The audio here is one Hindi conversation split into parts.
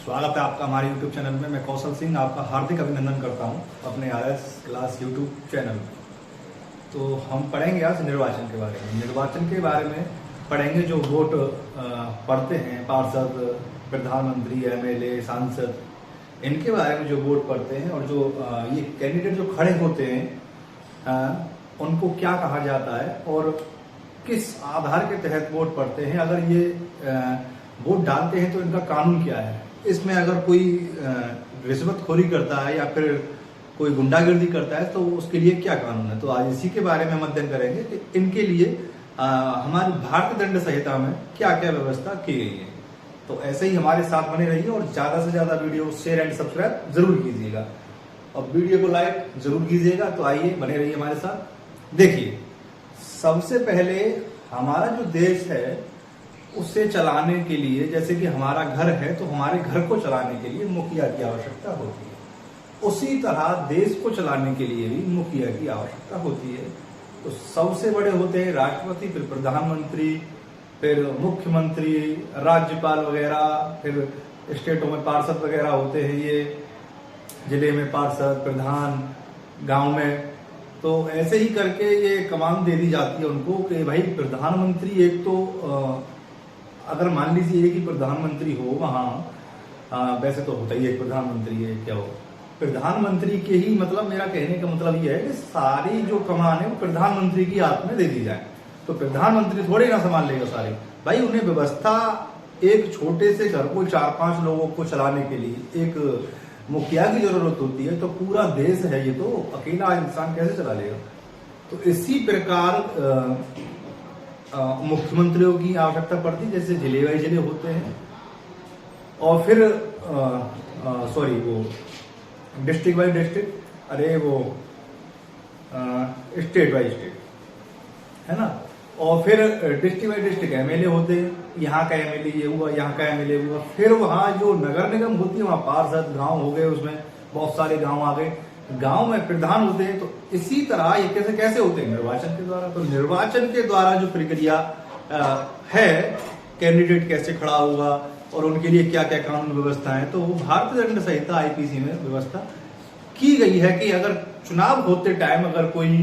स्वागत है आपका हमारे YouTube चैनल में। मैं कौशल सिंह आपका हार्दिक अभिनंदन करता हूं अपने RS क्लास YouTube चैनल में। तो हम पढ़ेंगे आज निर्वाचन के बारे में। निर्वाचन के बारे में पढ़ेंगे जो वोट पढ़ते हैं पार्षद, प्रधानमंत्री, MLA, सांसद, इनके बारे में जो वोट पढ़ते हैं और जो ये कैंडिडेट जो खड़े होते हैं उनको क्या कहा जाता है और किस आधार के तहत वोट पड़ते हैं। अगर ये वोट डालते हैं तो इनका कानून क्या है, इसमें अगर कोई रिश्वतखोरी करता है या फिर कोई गुंडागर्दी करता है तो उसके लिए क्या कानून है। तो आज इसी के बारे में हम अध्ययन करेंगे कि इनके लिए हमारी भारतीय दंड संहिता में क्या क्या व्यवस्था की गई है। तो ऐसे ही हमारे साथ बने रहिए और ज्यादा से ज्यादा वीडियो शेयर एंड सब्सक्राइब जरूर कीजिएगा और वीडियो को लाइक जरूर कीजिएगा। तो आइए बने रहिए हमारे साथ। देखिए, सबसे पहले हमारा जो देश है उसे चलाने के लिए, जैसे कि हमारा घर है तो हमारे घर को चलाने के लिए मुखिया की आवश्यकता होती है, उसी तरह देश को चलाने के लिए भी मुखिया की आवश्यकता होती है। तो सबसे बड़े होते हैं राष्ट्रपति, फिर प्रधानमंत्री, फिर मुख्यमंत्री, राज्यपाल वगैरह, फिर स्टेटों में पार्षद वगैरह होते हैं, ये जिले में पार्षद, प्रधान, गांव में। तो ऐसे ही करके ये कमान दे दी जाती है उनको कि भाई प्रधानमंत्री, एक तो अगर मान लीजिए कि प्रधानमंत्री हो वहां, वैसे तो होता ही है प्रधानमंत्री है, क्या हो, प्रधानमंत्री के ही मतलब मेरा कहने का मतलब ये है कि सारी जो कमान है वो प्रधानमंत्री की हाथ में दे दी जाए। तो प्रधानमंत्री थोड़े ना संभाल लेगा सारे, भाई उन्हें व्यवस्था, एक छोटे से घर को 4-5 लोगों को चलाने के लिए एक मुखिया की जरूरत होती है। तो पूरा देश है ये, तो अकेला इंसान कैसे चला लेगा। तो इसी प्रकार मुख्यमंत्रियों की आवश्यकता पड़ती, जैसे जिले वाइज जिले होते हैं और फिर वो डिस्ट्रिक्ट वाइज डिस्ट्रिक्ट, अरे वो स्टेट वाइज स्टेट है ना। और फिर डिस्ट्रिक्ट वाइज डिस्ट्रिक्ट MLA होते हैं, यहाँ का MLA ये हुआ, यहाँ का MLA हुआ। फिर वहाँ जो नगर निगम होती है वहाँ पार्षद, गांव हो गए, उसमें बहुत सारे गांव आ गए, गांव में प्रधान होते हैं। तो इसी तरह ये कैसे होते हैं, निर्वाचन के द्वारा। तो निर्वाचन के द्वारा जो प्रक्रिया है, कैंडिडेट कैसे खड़ा हुआ और उनके लिए क्या क्या कानून व्यवस्था है, तो वो भारतीय दंड संहिता IPC में व्यवस्था की गई है कि अगर चुनाव होते टाइम अगर कोई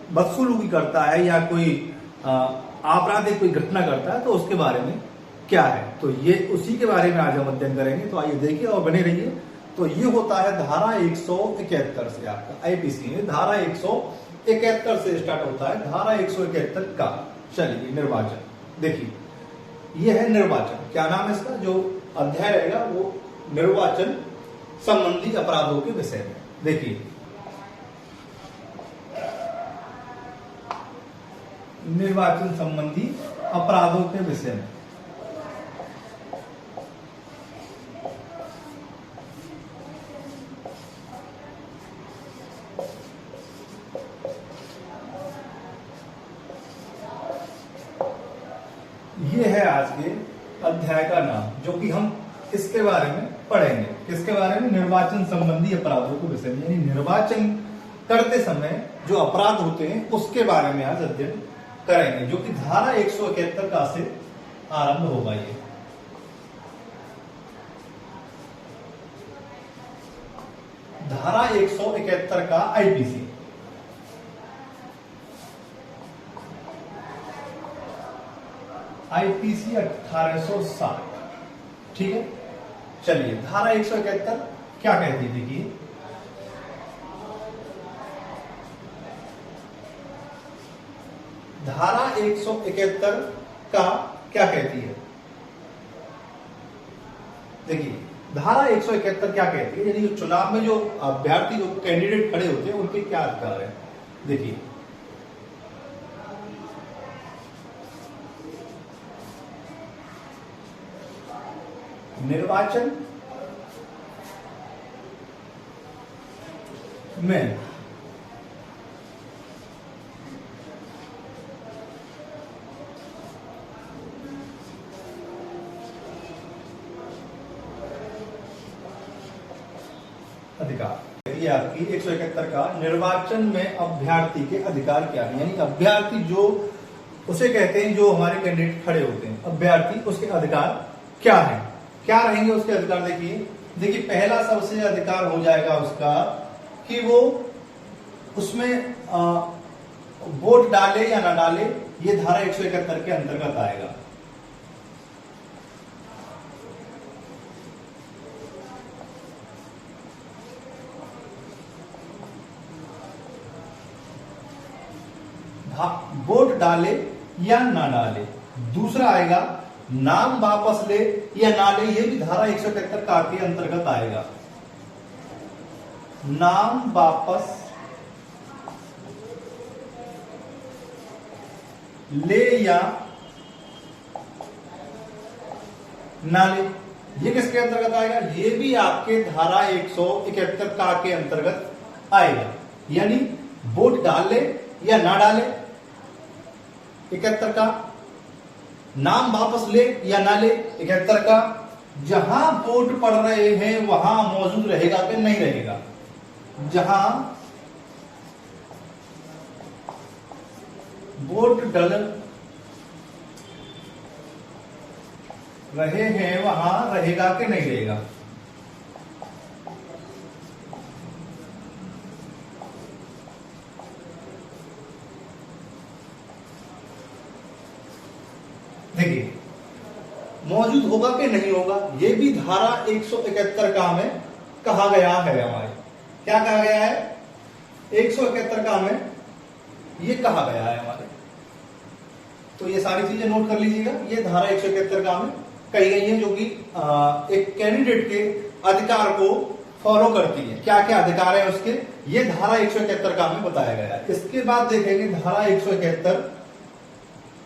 बदसलूकी करता है या कोई आपराधिक कोई घटना करता है तो उसके बारे में क्या है। तो ये उसी के बारे में आज हम अध्ययन करेंगे। तो आइए देखिए और बने रहिए। तो ये होता है धारा 171 से, आपका IPC में धारा 171 से स्टार्ट होता है, धारा 171 का। चलिए निर्वाचन देखिए, ये है निर्वाचन। क्या नाम है इसका, जो अध्याय रहेगा वो निर्वाचन संबंधी अपराधों के विषय में। देखिए, निर्वाचन संबंधी अपराधों के विषय में ये है आज के अध्याय का नाम, जो कि हम इसके बारे में पढ़ेंगे। किसके बारे में, निर्वाचन संबंधी अपराधों के विषय में, यानी निर्वाचन करते समय जो अपराध होते हैं उसके बारे में आज अध्ययन करेंगे, जो कि धारा 171 का से आरंभ होगा। ये धारा 171 का IPC, IPC 1860, ठीक है। चलिए, धारा 171 क्या कहती थी कि धारा 171 का क्या कहती है। देखिए, धारा 171 क्या कहती है, यानी चुनाव में जो अभ्यर्थी, जो कैंडिडेट खड़े होते हैं उनके क्या अधिकार है। देखिए, निर्वाचन में अधिकार, ये आपकी 171 का निर्वाचन में अभ्यर्थी के अधिकार क्या है। यानी अभ्यर्थी जो उसे कहते हैं जो हमारे कैंडिडेट खड़े होते हैं, अभ्यर्थी उसके अधिकार क्या है। क्या रहेंगे उसके अधिकार? देखिए देखिए, पहला सबसे अधिकार हो जाएगा उसका कि वो उसमें वोट डाले या ना डाले, ये धारा 171 के अंतर्गत आएगा। वोट डाले या ना डाले। दूसरा आएगा नाम वापस ले या ना ले, ये भी धारा 171 का के अंतर्गत आएगा। नाम वापस ले या ना ले, ये किसके अंतर्गत आएगा? ये भी आपके धारा 171 का के अंतर्गत आएगा। यानी वोट डाले या ना डाले 71 का, नाम वापस ले या ना ले 71 का, जहां वोट पड़ रहे हैं वहां मौजूद रहेगा कि नहीं रहेगा, जहां वोट डल रहे हैं वहां रहेगा कि नहीं रहेगा। देखिए मौजूद होगा कि नहीं होगा, ये भी धारा 171 का में कहा गया है। हमारे क्या कहा गया है? 171 का में ये कहा गया है हमारे। तो ये सारी चीजें नोट कर लीजिएगा। ये धारा 171 का में कही गई है, जो कि एक कैंडिडेट के अधिकार को फॉलो करती है। क्या क्या अधिकार है उसके, ये धारा 171 का में बताया गया है। इसके बाद देखेंगे धारा 171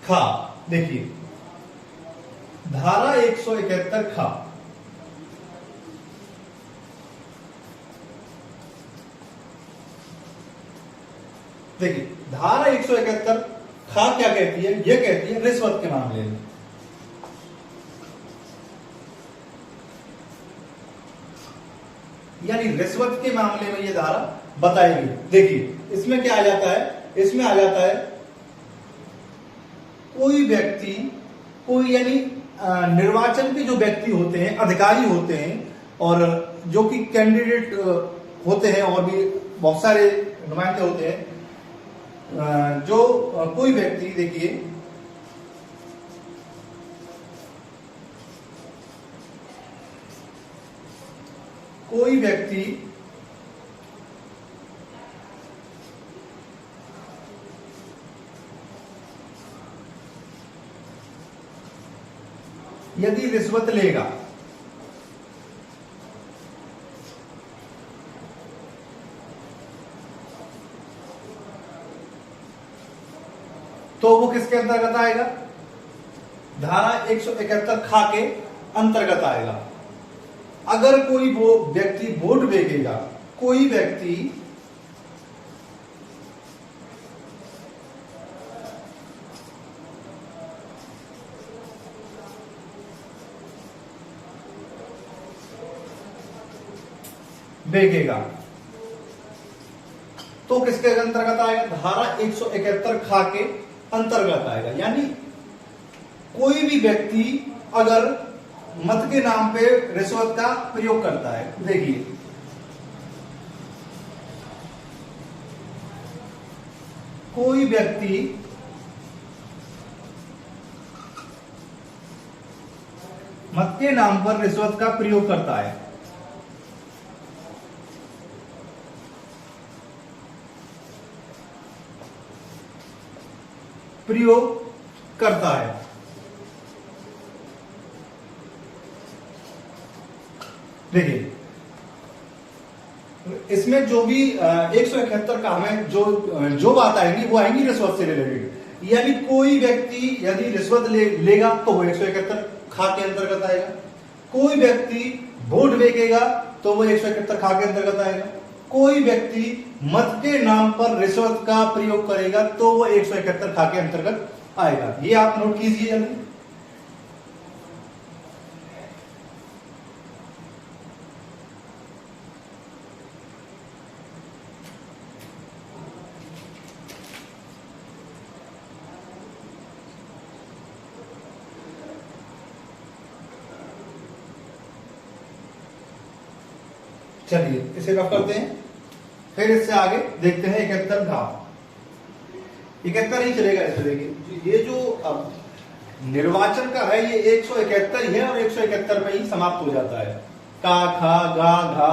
खा। देखिए धारा 171 खा, देखिए धारा 171 खा क्या कहती है? ये कहती है रिश्वत के मामले में, यानी रिश्वत के मामले में ये धारा बताएगी। देखिए इसमें क्या आ जाता है? इसमें आ जाता है कोई व्यक्ति, कोई यानी निर्वाचन के जो व्यक्ति होते हैं, अधिकारी होते हैं, और जो कि कैंडिडेट होते हैं, और भी बहुत सारे नुमाइंदे होते हैं, जो कोई व्यक्ति, देखिए कोई व्यक्ति यदि रिश्वत लेगा तो वो किसके अंतर्गत आएगा? धारा 171 खा के अंतर्गत आएगा। अगर कोई वो व्यक्ति वोट बेचेगा, कोई व्यक्ति बेचेगा तो किसके अंतर्गत आएगा? धारा 171 खा के अंतर्गत आएगा। यानी कोई भी व्यक्ति अगर मत के नाम पे रिश्वत का प्रयोग करता है, देखिए कोई व्यक्ति मत के नाम पर रिश्वत का प्रयोग करता है, प्रयोग करता है, देखिए इसमें जो भी 171 का हमें जो बात आएगी वो आएंगी रिश्वत से रिलेटेड। यानी कोई व्यक्ति यदि रिश्वत लेगा तो वो 171 खा के अंतर्गत आएगा। कोई व्यक्ति वोट बेचेगा तो वो 171 खा के अंतर्गत आएगा। कोई व्यक्ति मत के नाम पर रिश्वत का प्रयोग करेगा तो वो 171 खा के अंतर्गत आएगा। ये आप नोट कीजिए जल्दी। चलिए इसे रफ करते हैं, फिर इससे आगे देखते हैं 71 घाव। 71 ही चलेगा इससे। देखिए ये जो अब निर्वाचन का है ये 171 ही है और 171 में ही समाप्त हो जाता है। का, खा, गा, घा,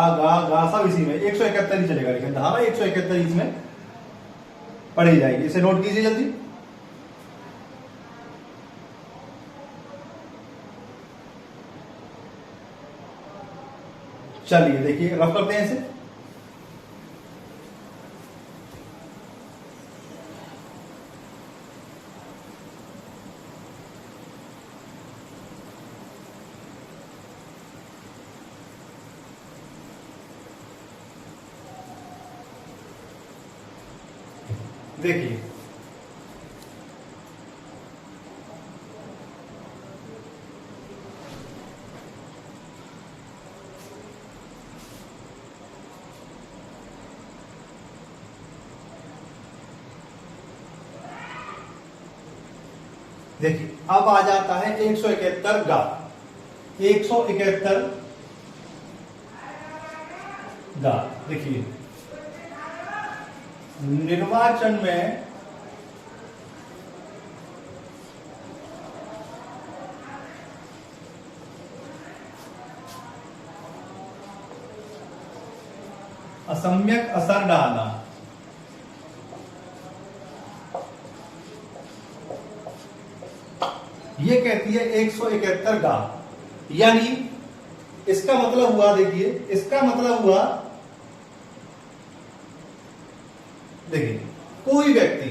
गा सब इसी में 171 ही चलेगा, लेकिन धारा 171 इसमें पढ़ी जाएगी। इसे नोट कीजिए जल्दी। चलिए देखिए रफ करते हैं इसे। देखिए देखिए अब आ जाता है 171 गा। 171 गा। देखिए निर्वाचन में असम्यक असर डालना, ये कहती है 171 गा। यानी इसका मतलब हुआ, देखिए इसका मतलब हुआ, देखिए कोई व्यक्ति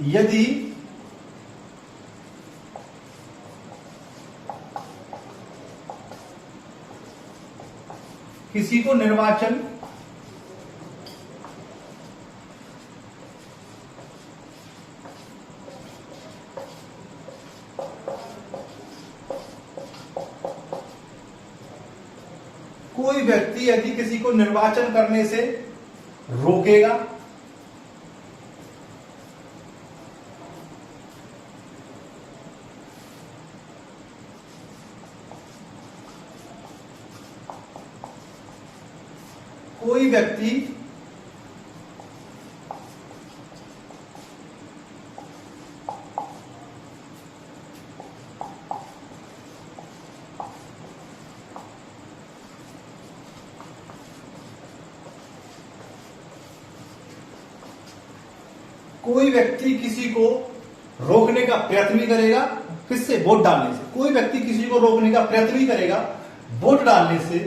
यदि किसी को निर्वाचन कोई व्यक्ति यदि किसी को निर्वाचन करने से रोकेगा कोई व्यक्ति किसी को रोकने का प्रयत्न भी करेगा, किससे? वोट डालने से। कोई व्यक्ति किसी को रोकने का प्रयत्न भी करेगा वोट डालने से।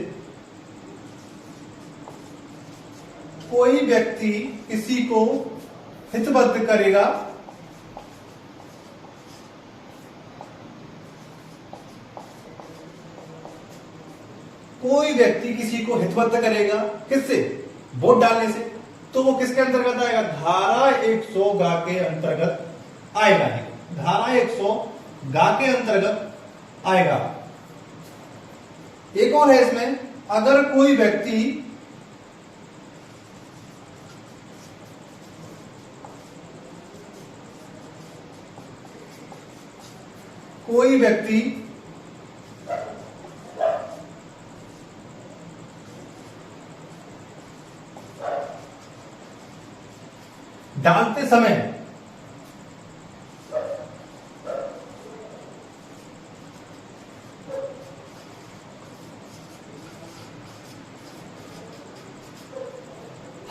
कोई व्यक्ति किसी को हितबद्ध करेगा कोई व्यक्ति किसी को हितबद्ध करेगा किससे? वोट डालने से। तो वो किसके अंतर्गत आएगा? धारा 100 गा के अंतर्गत आएगा। धारा 100 गा के अंतर्गत आएगा। एक और है इसमें, अगर कोई व्यक्ति डालते समय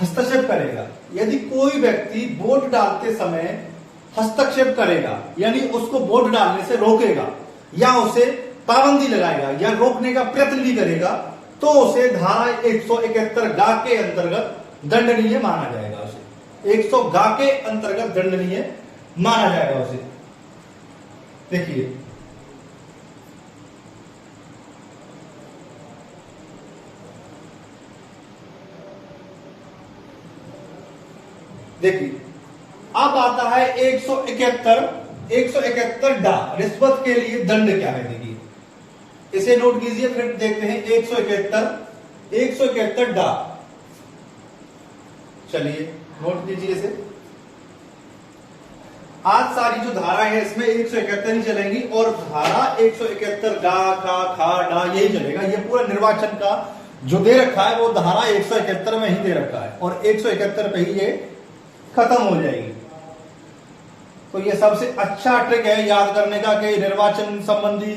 हस्तक्षेप करेगा। यदि कोई व्यक्ति वोट डालते समय हस्तक्षेप करेगा, यानी उसको वोट डालने से रोकेगा या उसे पाबंदी लगाएगा या रोकने का प्रयत्न भी करेगा, तो उसे धारा 171 गा के अंतर्गत दंडनीय माना जाएगा। उसे 100 गा के अंतर्गत दंडनीय माना जाएगा उसे। देखिए अब आता है 171 डा, रिश्वत के लिए दंड क्या है। देखिए इसे नोट कीजिए, फिर देखते हैं 171 डा। चलिए नोट कीजिए इसे। आज सारी जो धारा है इसमें 171 ही चलेंगी और धारा 171 गा खा खा डा यही चलेगा। ये पूरा निर्वाचन का जो दे रखा है वो धारा 171 में ही दे रखा है और 171 पे ही ये खत्म हो जाएगी। तो ये सबसे अच्छा ट्रिक है याद करने का कि निर्वाचन संबंधी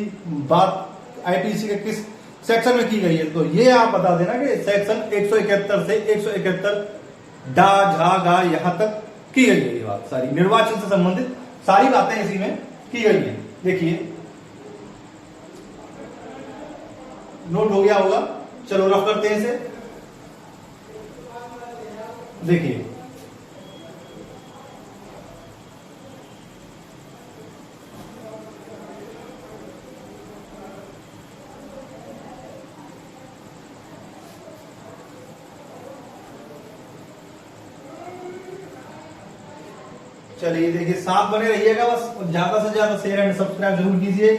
बात आईपीसी के किस सेक्शन में की गई है। तो ये आप बता देना कि सेक्शन 171 से 171 डा झा गा यहां तक की गई है। ये बात सारी निर्वाचन से संबंधित सारी बातें इसी में की गई है। देखिए नोट हो गया होगा, चलो रफ करते हैं इसे। देखिए चलिए देखिए साथ बने रहिएगा बस, ज्यादा से ज्यादा शेयर एंड सब्सक्राइब जरूर कीजिए,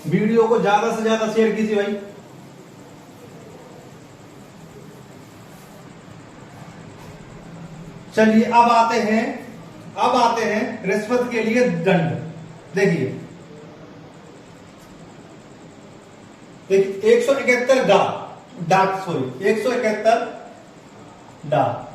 वीडियो को ज्यादा से ज्यादा शेयर कीजिए भाई। चलिए अब आते हैं रिश्वत के लिए दंड। देखिए 171 सॉरी 171 डा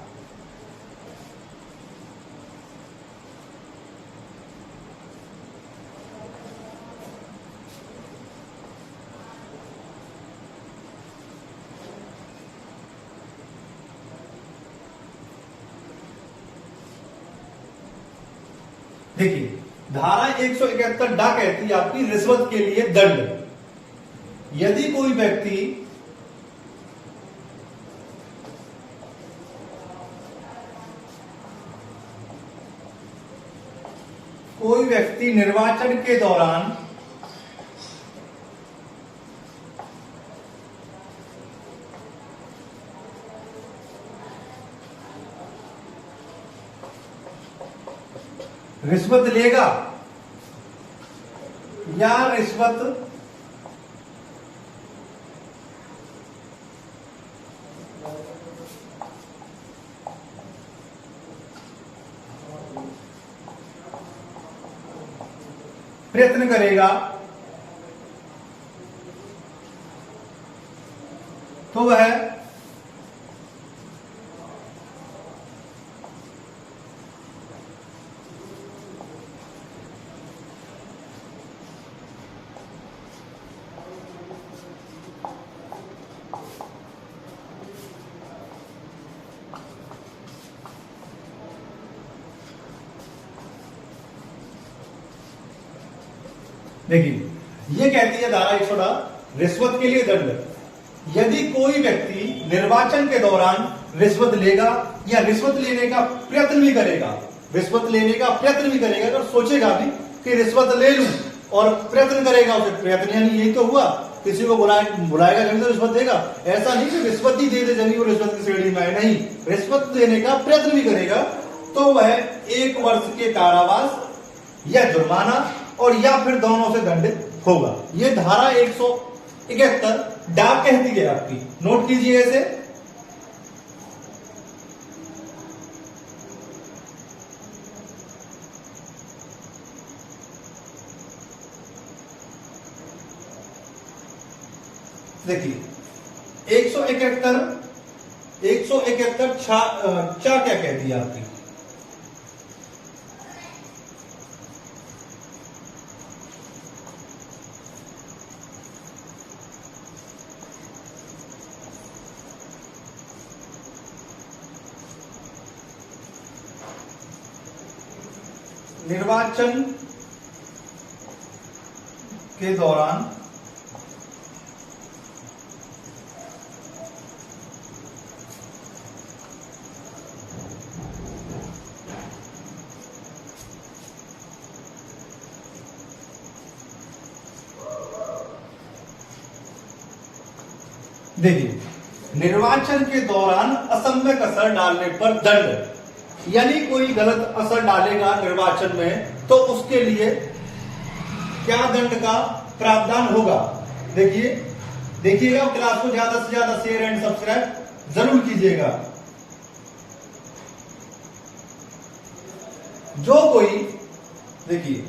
देखिए धारा 171 डा कहती है आपकी रिश्वत के लिए दंड। यदि कोई व्यक्ति निर्वाचन के दौरान रिश्वत लेगा या रिश्वत प्रयत्न करेगा तो वह देखिए ये कहती है धारा 118 रिश्वत के लिए दंड। यदि कोई व्यक्ति निर्वाचन के दौरान रिश्वत लेगा या रिश्वत लेने का प्रयत्न भी करेगा, अगर सोचेगा भी कि रिश्वत ले लूं और प्रयत्न करेगा, उसे प्रयत्न यानी यही तो हुआ, किसी को बुलाएगा जब तो रिश्वत देगा। ऐसा नहीं कि रिश्वत ही दे दे जब वो रिश्वत की श्रेणी में आए, नहीं, रिश्वत देने का प्रयत्न भी करेगा तो वह 1 वर्ष के कारावास या जुर्माना और या फिर दोनों से दंडित होगा। ये धारा 171 डा कहती है आपकी, नोट कीजिए इसे। देखिए 171 चा क्या कहती है आपकी, निर्वाचन के दौरान देखिए निर्वाचन के दौरान असम्यक असर डालने पर दंड, यानी कोई गलत असर डालेगा निर्वाचन में तो उसके लिए क्या दंड का प्रावधान होगा। देखिएगा क्लास को ज्यादा से ज्यादा शेयर एंड सब्सक्राइब जरूर कीजिएगा। जो कोई देखिए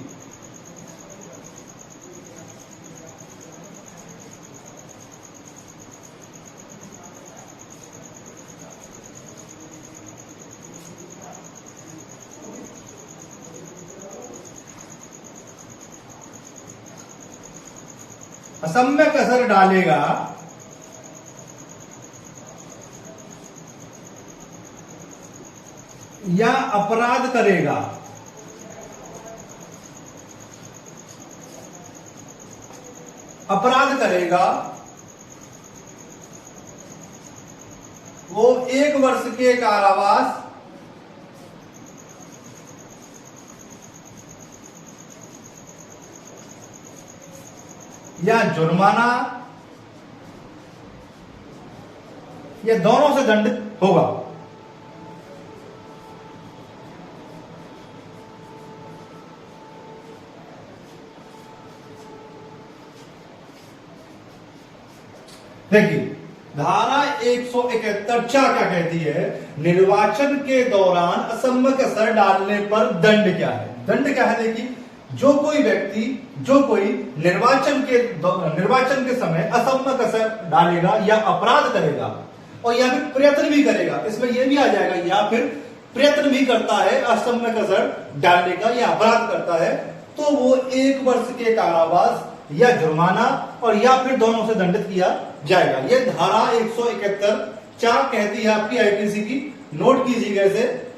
असम्यक असर डालेगा या अपराध करेगा। अपराध करेगा वो 1 वर्ष के कारावास या जुर्माना या दोनों से दंडित होगा। देखिए धारा 171 क्या कहती है, निर्वाचन के दौरान असम्यक असर डालने पर दंड क्या है। दंड क्या है, देखिए जो कोई व्यक्ति जो कोई निर्वाचन के समय असम्यक असर डालेगा या अपराध करेगा और या फिर प्रयत्न भी करेगा, इसमें यह भी आ जाएगा या फिर प्रयत्न भी करता है असम्यक असर डालने का या अपराध करता है, तो वो 1 वर्ष के कारावास या जुर्माना और या फिर दोनों से दंडित किया जाएगा। ये धारा 171 क्या कहती है आपकी आईपीसी की, नोट कीजिएगा इसे।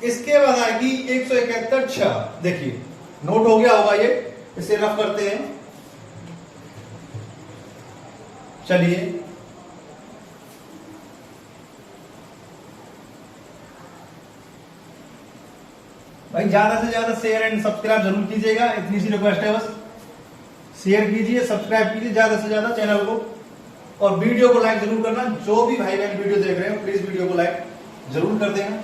इसके बाद आएगी 171(6). देखिए नोट हो गया होगा ये, इसे रफ करते हैं। चलिए भाई ज्यादा से ज्यादा शेयर एंड सब्सक्राइब जरूर कीजिएगा, इतनी सी रिक्वेस्ट है बस। शेयर कीजिए, सब्सक्राइब कीजिए ज्यादा से ज्यादा चैनल को, और वीडियो को लाइक जरूर करना। जो भी भाई बहन वीडियो देख रहे हो प्लीज वीडियो को लाइक जरूर कर देना,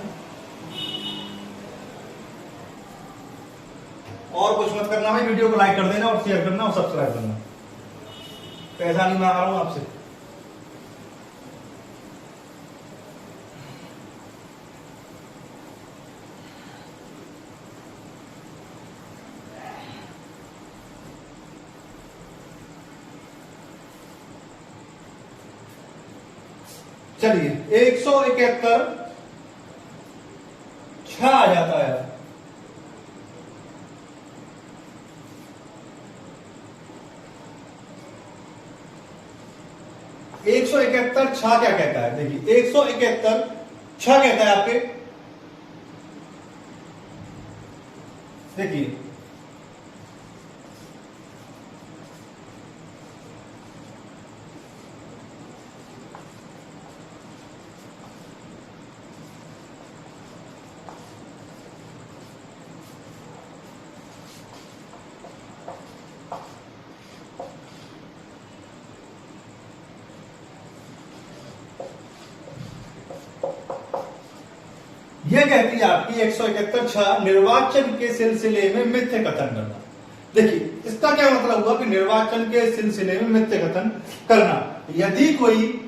और कुछ मत करना भाई, वीडियो को लाइक कर देना और शेयर करना और सब्सक्राइब करना। पैसा नहीं मांग रहा हूं आपसे। चलिए 171(6) आ जाता है। एक 171(6) क्या कहता है, देखिए 171(6) कहता है आपके, देखिए यह कहती है आपकी 171(6) निर्वाचन के सिलसिले में मिथ्या कथन करना। देखिए इसका क्या मतलब हुआ कि निर्वाचन के सिलसिले में मिथ्या कथन करना, यदि कोई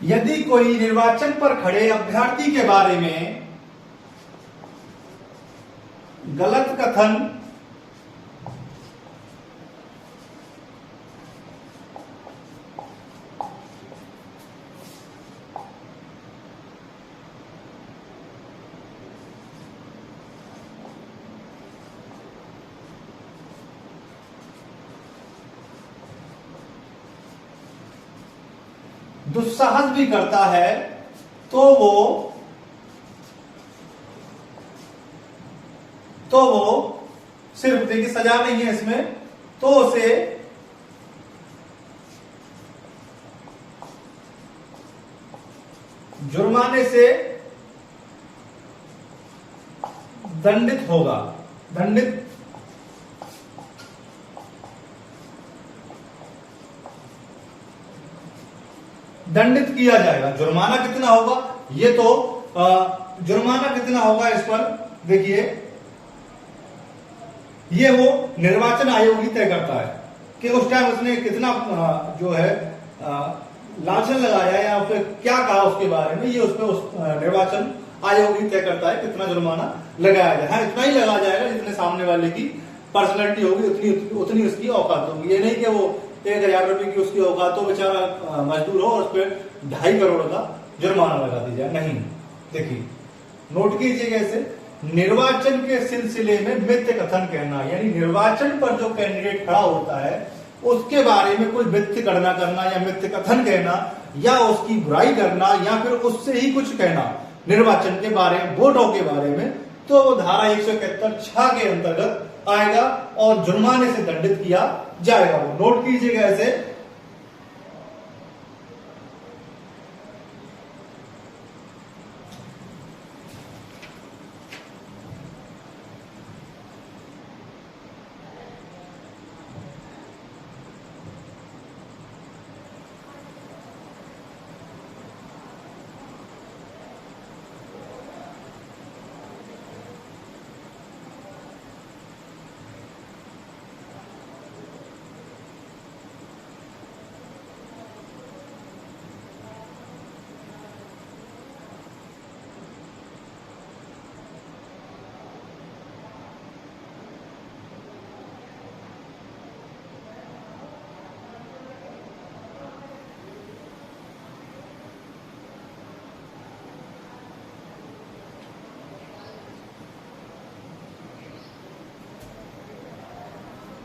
यदि कोई निर्वाचन पर खड़े अभ्यर्थी के बारे में गलत कथन दुस्साहस भी करता है तो वो सिर्फ देखिए सजा नहीं है इसमें, तो उसे जुर्माने से दंडित होगा। दंडित किया जाएगा। जुर्माना कितना होगा, ये तो जुर्माना कितना होगा इस पर देखिए, ये वो निर्वाचन आयोग ही तय करता है कि उस टाइम उसने कितना जो है लांछन लगाया या फिर क्या कहा उसके बारे में, ये उसमें निर्वाचन आयोग ही तय करता है कितना जुर्माना लगाया जाए। हाँ, इतना ही लगाया जाएगा जितने सामने वाले की पर्सनैलिटी होगी, उतनी उसकी औकात होगी। ये नहीं कि वो 1,000 रुपए की उसकी औकात हो, बेचारा मजदूर हो और उस पर 2.5 करोड़ का जुर्माना लगा दी जाए, नहीं। देखिए नोट कीजिएगा इसे, निर्वाचन के सिलसिले में मिथ्य कथन कहना, यानी निर्वाचन पर जो कैंडिडेट खड़ा होता है उसके बारे में कोई मिथ्य गणना करना या मिथ्य कथन कहना या उसकी बुराई करना या फिर उससे ही कुछ कहना निर्वाचन के बारे में, वोटों के बारे में, तो वो धारा 171(6) के अंतर्गत आएगा और जुर्माने से दंडित किया जाएगा। वो नोट कीजिएगा ऐसे।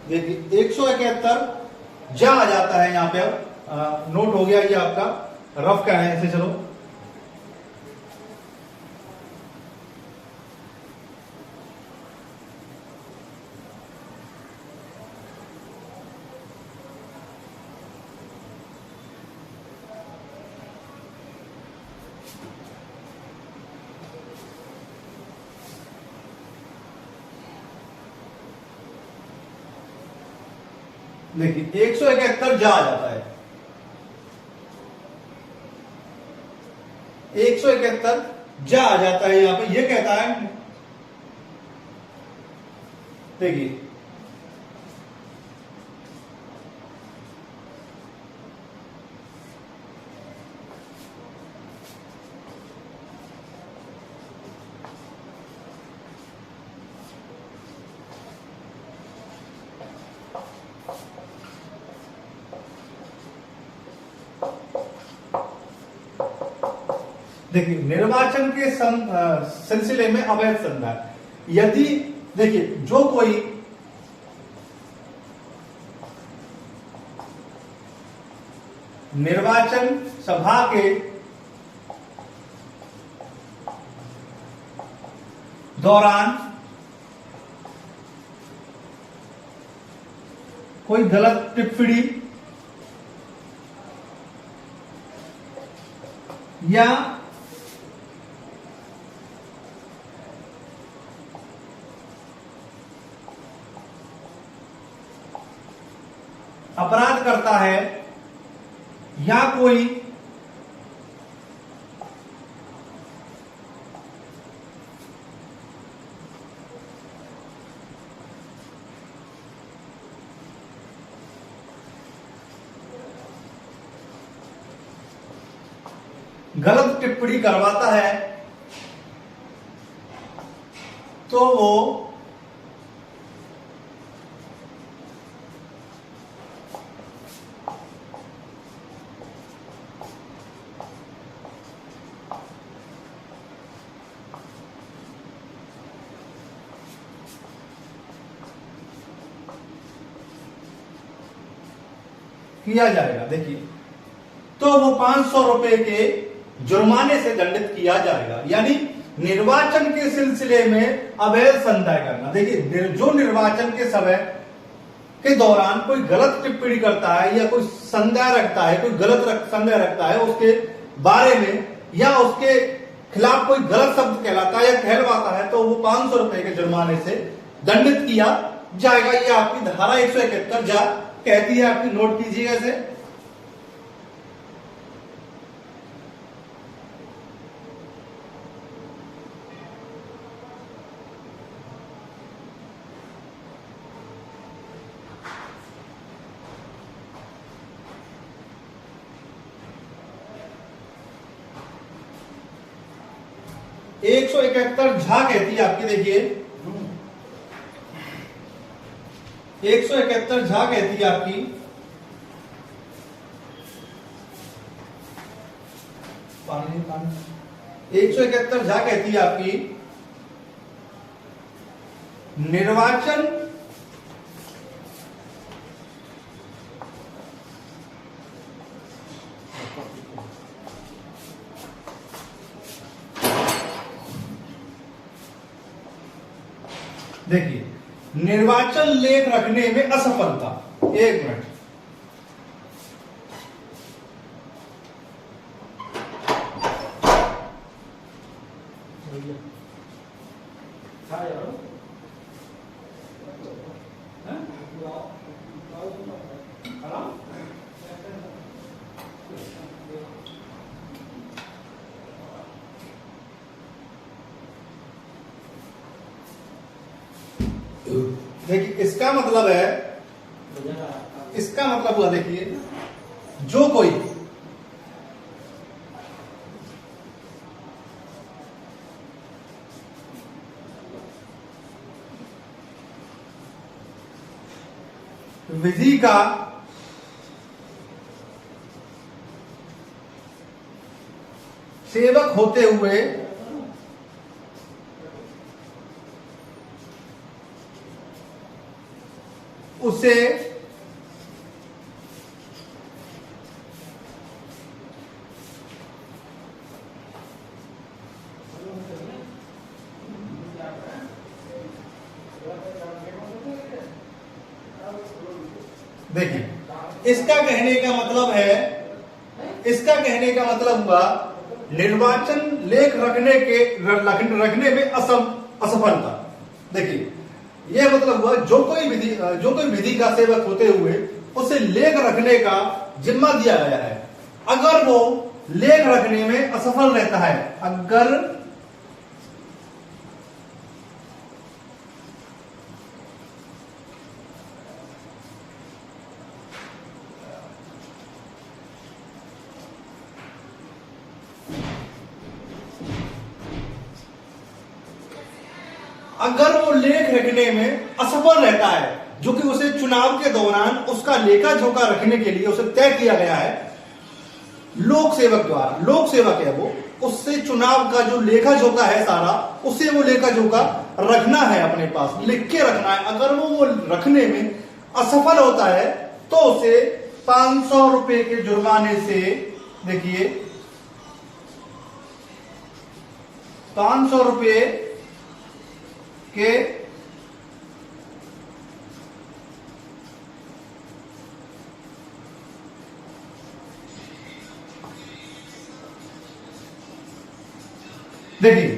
देखिए 171 जा आ जाता है यहां पे। अब नोट हो गया ये आपका, रफ का है, ऐसे चलो। देखिए 171 जा आ जाता है, 171 जा आ जाता है यहां पे। ये कहता है, देखिए देखिए निर्वाचन के सिलसिले में अवैध संघर्ष, यदि देखिए जो कोई निर्वाचन सभा के दौरान कोई गलत टिप्पणी या अपराध करता है या कोई गलत टिप्पणी करवाता है तो वो किया जाएगा। देखिए तो वो 500 रुपए के जुर्माने से दंडित किया जाएगा। यानी निर्वाचन के सिलसिले में अवैध संदेह करना। देखिए, जो निर्वाचन के समय के दौरान कोई गलत टिप्पणी करता है या कोई संदेह रखता है, कोई गलत संदेह रखता है उसके बारे में, या उसके खिलाफ कोई गलत शब्द कहलाता है या कहलवाता है, तो वो 500 रुपए के जुर्माने से दंडित किया जाएगा। ये आपकी धारा 171 जा कहती है, आपकी नोट कीजिएगा इसे। एक 171 झा कहती है आपकी, देखिए 171 झा कहती है आपकी, पानी 171 झा कहती है आपकी, निर्वाचन देखिए, निर्वाचन लेख रखने में असफलता। एक मिनट, देखिए इसका मतलब है, इसका मतलब हुआ, देखिए जो कोई विधि का सेवक होते हुए उसे देखिए, इसका कहने का मतलब है, इसका कहने का मतलब हुआ निर्वाचन लेख रखने में असफलता। देखिए, यह मतलब हुआ जो कोई विधि का सेवक होते हुए उसे लेख रखने का जिम्मा दिया गया है, अगर वो लेख रखने में असफल रहता है, अगर वो लेख रखने में असफल रहता है, जो कि उसे चुनाव के दौरान उसका लेखा जोखा रखने के लिए उसे तय किया गया है लोक सेवक द्वारा, लोक सेवक है वो, उससे चुनाव का जो लेखा जोखा है सारा, उसे वो लेखा जोखा रखना है, अपने पास लिख के रखना है। अगर वो रखने में असफल होता है तो उसे 500 रुपए के जुर्माने से, देखिए 500 रुपए के देखिए,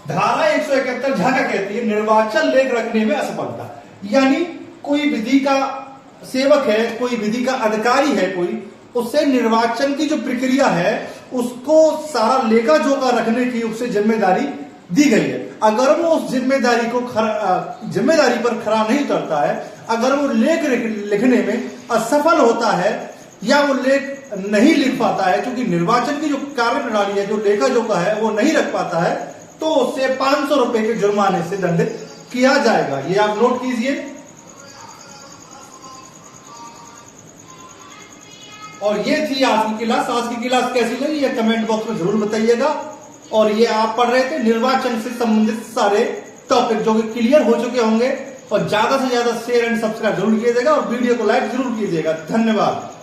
धारा 171 झा क्या कहती है, निर्वाचन लेख रखने में असफलता। यानी कोई विधि का सेवक है, कोई विधि का अधिकारी है, कोई उससे निर्वाचन की जो प्रक्रिया है उसको सारा लेखा जोखा रखने की उसे जिम्मेदारी दी गई है। अगर वो उस जिम्मेदारी पर खरा नहीं उतरता है, अगर वो लेख लिखने में असफल होता है या वो लेख नहीं लिख पाता है, क्योंकि निर्वाचन की जो कार्य प्रणाली है, जो लेखा जोखा है, वो नहीं रख पाता है, तो उससे 500 रुपए के जुर्माने से दंडित किया जाएगा। ये आप नोट कीजिए। और ये थी आज की क्लास। आज की क्लास कैसी लगी ये कमेंट बॉक्स में जरूर बताइएगा। और ये आप पढ़ रहे थे निर्वाचन से संबंधित सारे टॉपिक जो कि क्लियर हो चुके होंगे। और ज्यादा से ज्यादा शेयर एंड सब्सक्राइब जरूर कीजिएगा और वीडियो को लाइक जरूर कीजिएगा। धन्यवाद।